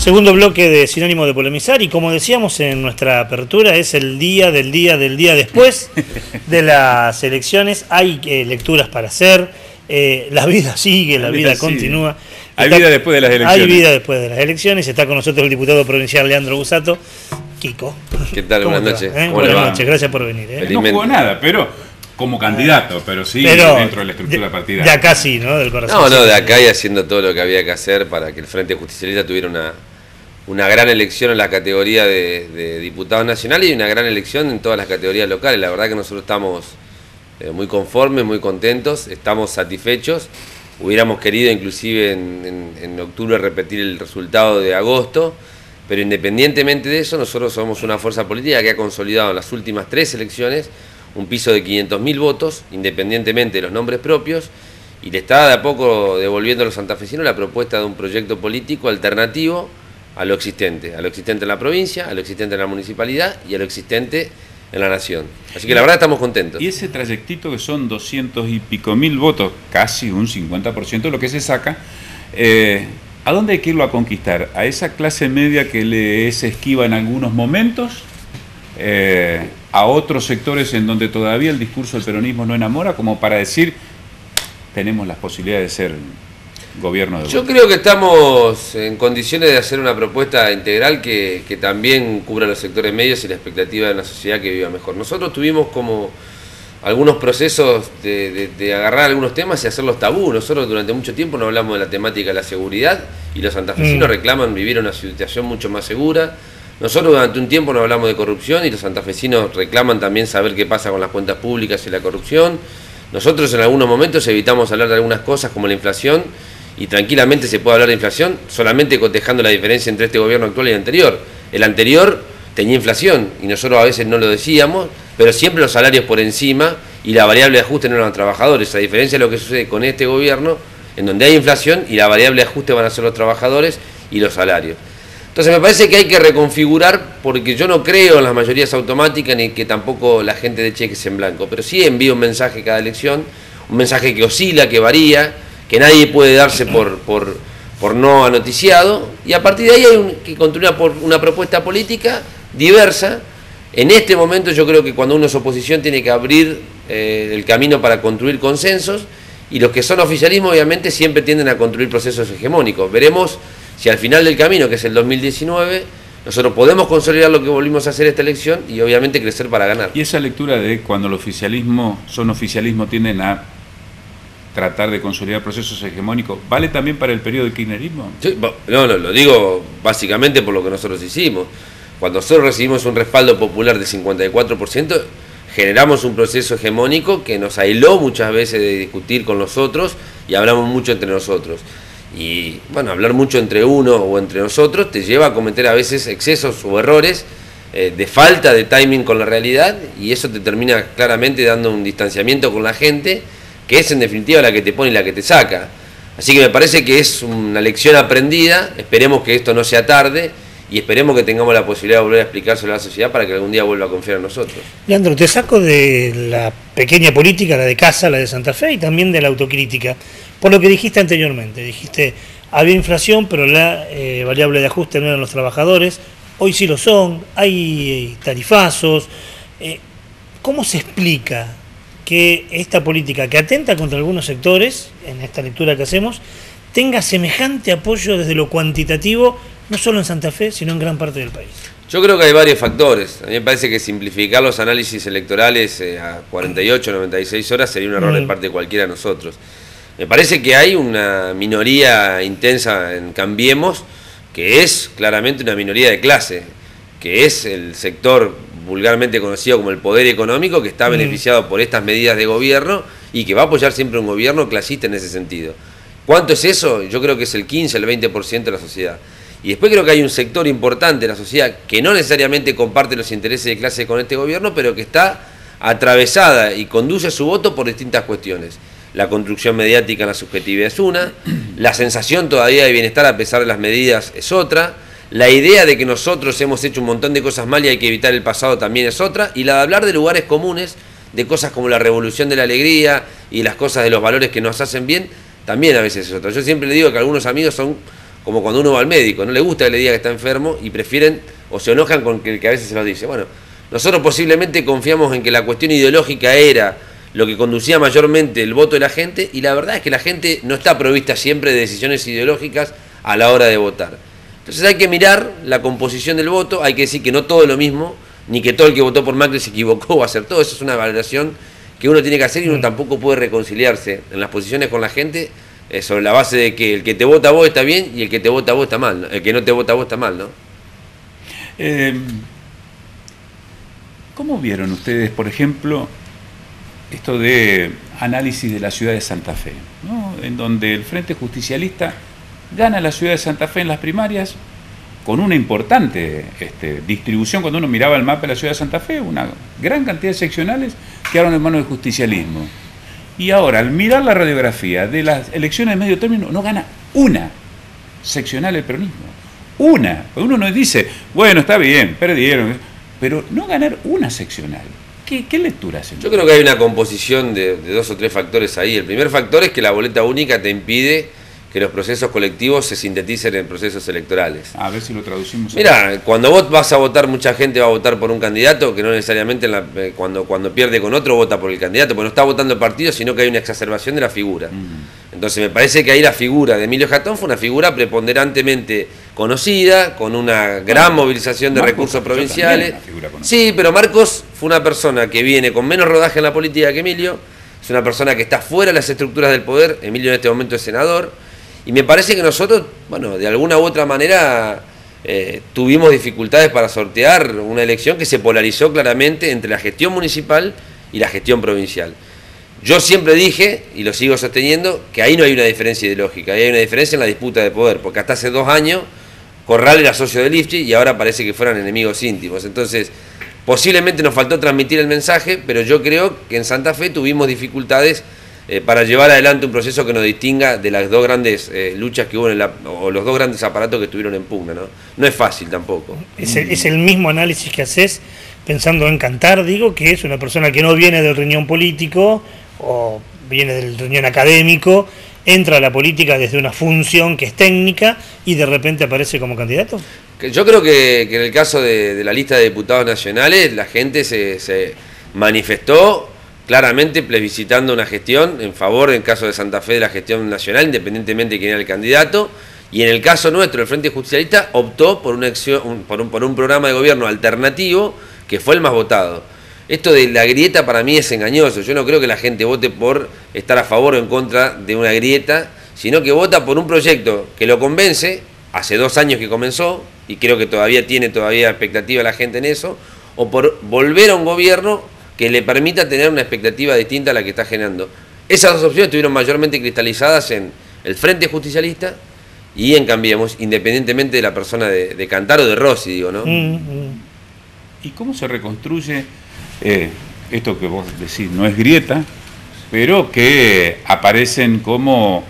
Segundo bloque de Sinónimo de Polemizar, y como decíamos en nuestra apertura, es el día del día después de las elecciones. Hay lecturas para hacer, la vida sigue, la vida continúa. Hay vida después de las elecciones. Hay vida después de las elecciones. Está con nosotros el diputado provincial Leandro Busato. Kiko. ¿Qué tal? Buenas noches. Buenas noches, gracias por venir. No jugó nada, pero como candidato, pero sí dentro de la estructura partidaria. De acá sí, ¿no? Del corazón. No, de acá y haciendo todo lo que había que hacer para que el Frente Justicialista tuviera una gran elección en la categoría de diputados nacionales y una gran elección en todas las categorías locales. La verdad que nosotros estamos muy conformes, muy contentos, estamos satisfechos. Hubiéramos querido inclusive en octubre repetir el resultado de agosto, pero independientemente de eso, nosotros somos una fuerza política que ha consolidado en las últimas 3 elecciones un piso de 500.000 votos, independientemente de los nombres propios, y le está de a poco devolviendo a los santafesinos la propuesta de un proyecto político alternativo a lo existente en la provincia, a lo existente en la municipalidad y a lo existente en la nación. Así que la verdad estamos contentos. Y ese trayectito que son 200 y pico mil votos, casi un 50% de lo que se saca, ¿a dónde hay que irlo a conquistar? ¿A esa clase media que le es esquiva en algunos momentos? ¿A otros sectores en donde todavía el discurso del peronismo no enamora, como para decir, tenemos las posibilidades de ser gobierno de voto? Yo creo que estamos en condiciones de hacer una propuesta integral que también cubra los sectores medios y la expectativa de una sociedad que viva mejor. Nosotros tuvimos como algunos procesos de agarrar algunos temas y hacerlos tabú. Nosotros durante mucho tiempo no hablamos de la temática de la seguridad y los santafesinos reclaman vivir una situación mucho más segura. Nosotros durante un tiempo no hablamos de corrupción y los santafesinos reclaman también saber qué pasa con las cuentas públicas y la corrupción. Nosotros en algunos momentos evitamos hablar de algunas cosas como la inflación, y tranquilamente se puede hablar de inflación solamente cotejando la diferencia entre este gobierno actual y el anterior. El anterior tenía inflación y nosotros a veces no lo decíamos, pero siempre los salarios por encima y la variable de ajuste no eran los trabajadores. A diferencia de lo que sucede con este gobierno, en donde hay inflación y la variable de ajuste van a ser los trabajadores y los salarios. Entonces me parece que hay que reconfigurar, porque yo no creo en las mayorías automáticas ni que tampoco la gente de cheques en blanco, pero sí envío un mensaje cada elección, un mensaje que oscila, que varía, que nadie puede darse por no anoticiado, y a partir de ahí hay que construir una propuesta política diversa. En este momento yo creo que cuando uno es oposición tiene que abrir el camino para construir consensos, y los que son oficialismo obviamente siempre tienden a construir procesos hegemónicos. Veremos si al final del camino, que es el 2019, nosotros podemos consolidar lo que volvimos a hacer esta elección y obviamente crecer para ganar. Y esa lectura de cuando el oficialismo tienden a tratar de consolidar procesos hegemónicos, ¿vale también para el periodo del kirchnerismo? Sí, no, lo digo básicamente por lo que nosotros hicimos. Cuando nosotros recibimos un respaldo popular del 54%, generamos un proceso hegemónico que nos aisló muchas veces de discutir con los otros y hablamos mucho entre nosotros. Y bueno, hablar mucho entre uno o entre nosotros te lleva a cometer a veces excesos o errores de falta de timing con la realidad, y eso te termina claramente dando un distanciamiento con la gente, que es en definitiva la que te pone y la que te saca. Así que me parece que es una lección aprendida. Esperemos que esto no sea tarde y esperemos que tengamos la posibilidad de volver a explicárselo a la sociedad para que algún día vuelva a confiar en nosotros. Leandro, te saco de la pequeña política, la de casa, la de Santa Fe, y también de la autocrítica, por lo que dijiste anteriormente. Dijiste, había inflación, pero la variable de ajuste no eran los trabajadores. Hoy sí lo son, hay tarifazos. ¿Cómo se explica que esta política, que atenta contra algunos sectores, en esta lectura que hacemos, tenga semejante apoyo desde lo cuantitativo, no solo en Santa Fe, sino en gran parte del país? Yo creo que hay varios factores. A mí me parece que simplificar los análisis electorales a 48, 96 horas sería un error de parte de cualquiera de nosotros. Me parece que hay una minoría intensa en Cambiemos, que es claramente una minoría de clase, que es el sector vulgarmente conocido como el poder económico, que está beneficiado por estas medidas de gobierno y que va a apoyar siempre un gobierno clasista en ese sentido. ¿Cuánto es eso? Yo creo que es el 15, el 20% de la sociedad. Y después creo que hay un sector importante de la sociedad que no necesariamente comparte los intereses de clase con este gobierno, pero que está atravesada y conduce su voto por distintas cuestiones. La construcción mediática en la subjetividad es una, la sensación todavía de bienestar a pesar de las medidas es otra, la idea de que nosotros hemos hecho un montón de cosas mal y hay que evitar el pasado también es otra, y la de hablar de lugares comunes, de cosas como la revolución de la alegría y las cosas de los valores que nos hacen bien, también a veces es otra. Yo siempre le digo que algunos amigos son como cuando uno va al médico, no le gusta que le diga que está enfermo y prefieren o se enojan con el que a veces se los dice. Bueno, nosotros posiblemente confiamos en que la cuestión ideológica era lo que conducía mayormente el voto de la gente, y la verdad es que la gente no está provista siempre de decisiones ideológicas a la hora de votar. Entonces hay que mirar la composición del voto, hay que decir que no todo es lo mismo, ni que todo el que votó por Macri se equivocó o acertó. Eso es una valoración que uno tiene que hacer, y uno tampoco puede reconciliarse en las posiciones con la gente sobre la base de que el que te vota a vos está bien y el que te vota a vos está mal, ¿no? El que no te vota a vos está mal, ¿no? ¿Cómo vieron ustedes, por ejemplo, esto de análisis de la ciudad de Santa Fe, ¿no? En donde el Frente Justicialista gana la ciudad de Santa Fe en las primarias con una importante distribución? Cuando uno miraba el mapa de la ciudad de Santa Fe, una gran cantidad de seccionales quedaron en manos del justicialismo. Y ahora, al mirar la radiografía de las elecciones de medio término, no gana una seccional el peronismo. Una. Uno no dice, bueno, está bien, perdieron, pero no ganar una seccional. ¿Qué lectura hacen? Yo creo que hay una composición de 2 o 3 factores ahí. El primer factor es que la boleta única te impide que los procesos colectivos se sinteticen en procesos electorales. A ver si lo traducimos. Mira, cuando vos vas a votar, mucha gente va a votar por un candidato que no necesariamente cuando pierde con otro vota por el candidato, porque no está votando el partido, sino que hay una exacerbación de la figura. Entonces me parece que ahí la figura de Emilio Jatón fue una figura preponderantemente conocida, con una gran movilización de Marcos, recursos provinciales. Conocida. Sí, pero Marcos fue una persona que viene con menos rodaje en la política que Emilio, es una persona que está fuera de las estructuras del poder. Emilio en este momento es senador, y me parece que nosotros, bueno, de alguna u otra manera tuvimos dificultades para sortear una elección que se polarizó claramente entre la gestión municipal y la gestión provincial. Yo siempre dije, y lo sigo sosteniendo, que ahí no hay una diferencia ideológica, ahí hay una diferencia en la disputa de poder, porque hasta hace 2 años Corral era socio de Lifchi y ahora parece que fueran enemigos íntimos. Entonces, posiblemente nos faltó transmitir el mensaje, pero yo creo que en Santa Fe tuvimos dificultades para llevar adelante un proceso que nos distinga de las 2 grandes luchas que hubo o los 2 grandes aparatos que estuvieron en pugna, ¿no? No es fácil tampoco. Es el mismo análisis que haces pensando en Cantar, digo, que es una persona que no viene del riñón político o viene del riñón académico, entra a la política desde una función que es técnica y de repente aparece como candidato. Yo creo que en el caso de la lista de diputados nacionales, la gente se manifestó claramente plebiscitando una gestión en favor, en el caso de Santa Fe, de la gestión nacional, independientemente de quién era el candidato. Y en el caso nuestro, el Frente Justicialista optó por un programa de gobierno alternativo que fue el más votado. Esto de la grieta para mí es engañoso. Yo no creo que la gente vote por estar a favor o en contra de una grieta, sino que vota por un proyecto que lo convence. Hace 2 años que comenzó, y creo que tiene expectativa la gente en eso, o por volver a un gobierno que le permita tener una expectativa distinta a la que está generando. Esas 2 opciones estuvieron mayormente cristalizadas en el Frente Justicialista y en Cambiemos, independientemente de la persona de Cantar o de Rossi, digo, ¿no? ¿Y cómo se reconstruye esto que vos decís? No es grieta, pero que aparecen como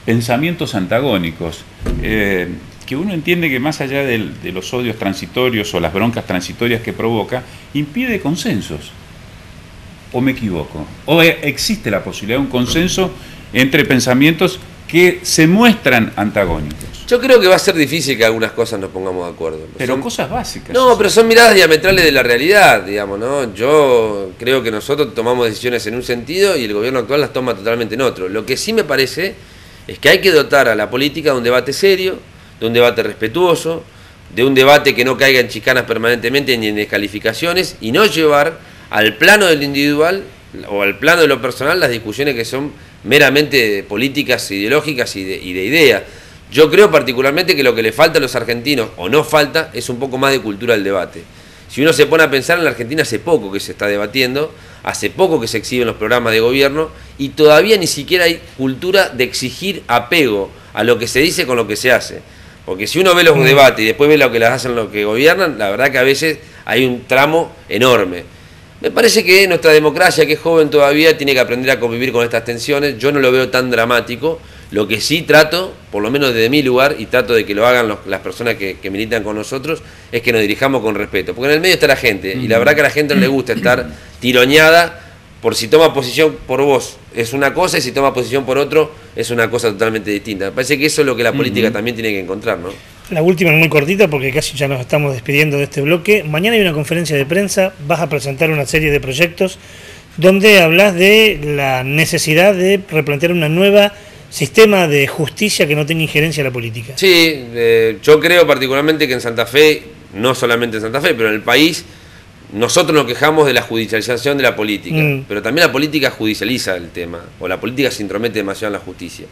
pensamientos antagónicos, que uno entiende que más allá de los odios transitorios o las broncas transitorias que provoca, impide consensos. ¿O me equivoco? ¿O existe la posibilidad de un consenso entre pensamientos que se muestran antagónicos? Yo creo que va a ser difícil que algunas cosas nos pongamos de acuerdo. Pero cosas básicas. No, pero son miradas diametrales de la realidad, digamos, ¿no? Yo creo que nosotros tomamos decisiones en un sentido y el gobierno actual las toma totalmente en otro. Lo que sí me parece es que hay que dotar a la política de un debate serio, de un debate respetuoso, de un debate que no caiga en chicanas permanentemente ni en descalificaciones, y no llevar al plano del individual o al plano de lo personal las discusiones que son meramente políticas, ideológicas y de ideas. Yo creo particularmente que lo que le falta a los argentinos, o no falta, es un poco más de cultura del debate. Si uno se pone a pensar, en la Argentina hace poco que se está debatiendo, hace poco que se exhiben los programas de gobierno, y todavía ni siquiera hay cultura de exigir apego a lo que se dice con lo que se hace. Porque si uno ve los debates y después ve lo que las hacen los que gobiernan, la verdad que a veces hay un tramo enorme. Me parece que nuestra democracia, que es joven todavía, tiene que aprender a convivir con estas tensiones. Yo no lo veo tan dramático. Lo que sí trato, por lo menos desde mi lugar, y trato de que lo hagan las personas que militan con nosotros, es que nos dirijamos con respeto. Porque en el medio está la gente, y la verdad que a la gente no le gusta estar tironeada por si toma posición por vos es una cosa y si toma posición por otro es una cosa totalmente distinta. Me parece que eso es lo que la política también tiene que encontrar, ¿no? La última es muy cortita porque casi ya nos estamos despidiendo de este bloque. Mañana hay una conferencia de prensa, vas a presentar una serie de proyectos donde hablas de la necesidad de replantear una nueva sistema de justicia que no tenga injerencia en la política. Sí, yo creo particularmente que en Santa Fe, no solamente en Santa Fe, pero en el país, nosotros nos quejamos de la judicialización de la política, pero también la política judicializa el tema, o la política se intromete demasiado en la justicia.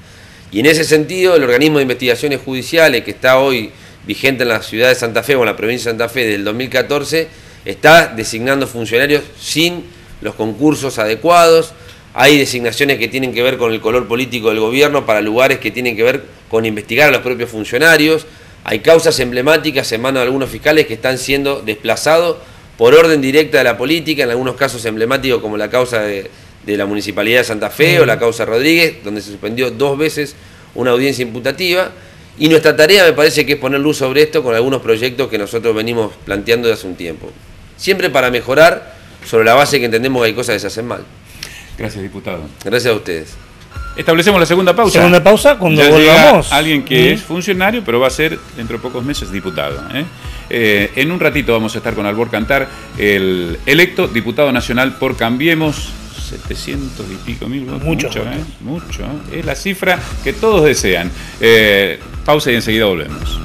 Y en ese sentido, el organismo de investigaciones judiciales que está hoy vigente en la ciudad de Santa Fe o en la provincia de Santa Fe desde el 2014, está designando funcionarios sin los concursos adecuados. Hay designaciones que tienen que ver con el color político del gobierno para lugares que tienen que ver con investigar a los propios funcionarios. Hay causas emblemáticas en manos de algunos fiscales que están siendo desplazados por orden directa de la política, en algunos casos emblemáticos como la causa de la Municipalidad de Santa Fe o la causa Rodríguez, donde se suspendió 2 veces una audiencia imputativa. Y nuestra tarea me parece que es poner luz sobre esto con algunos proyectos que nosotros venimos planteando desde hace un tiempo. Siempre para mejorar sobre la base que entendemos que hay cosas que se hacen mal. Gracias, diputado. Gracias a ustedes. Establecemos la segunda pausa. Segunda pausa cuando ya volvamos. Llega alguien que es funcionario, pero va a ser dentro de pocos meses diputado. En un ratito vamos a estar con Albor Cantar, el electo diputado nacional por Cambiemos, 700 y pico mil votos. Mucho. Es la cifra que todos desean. Pausa y enseguida volvemos.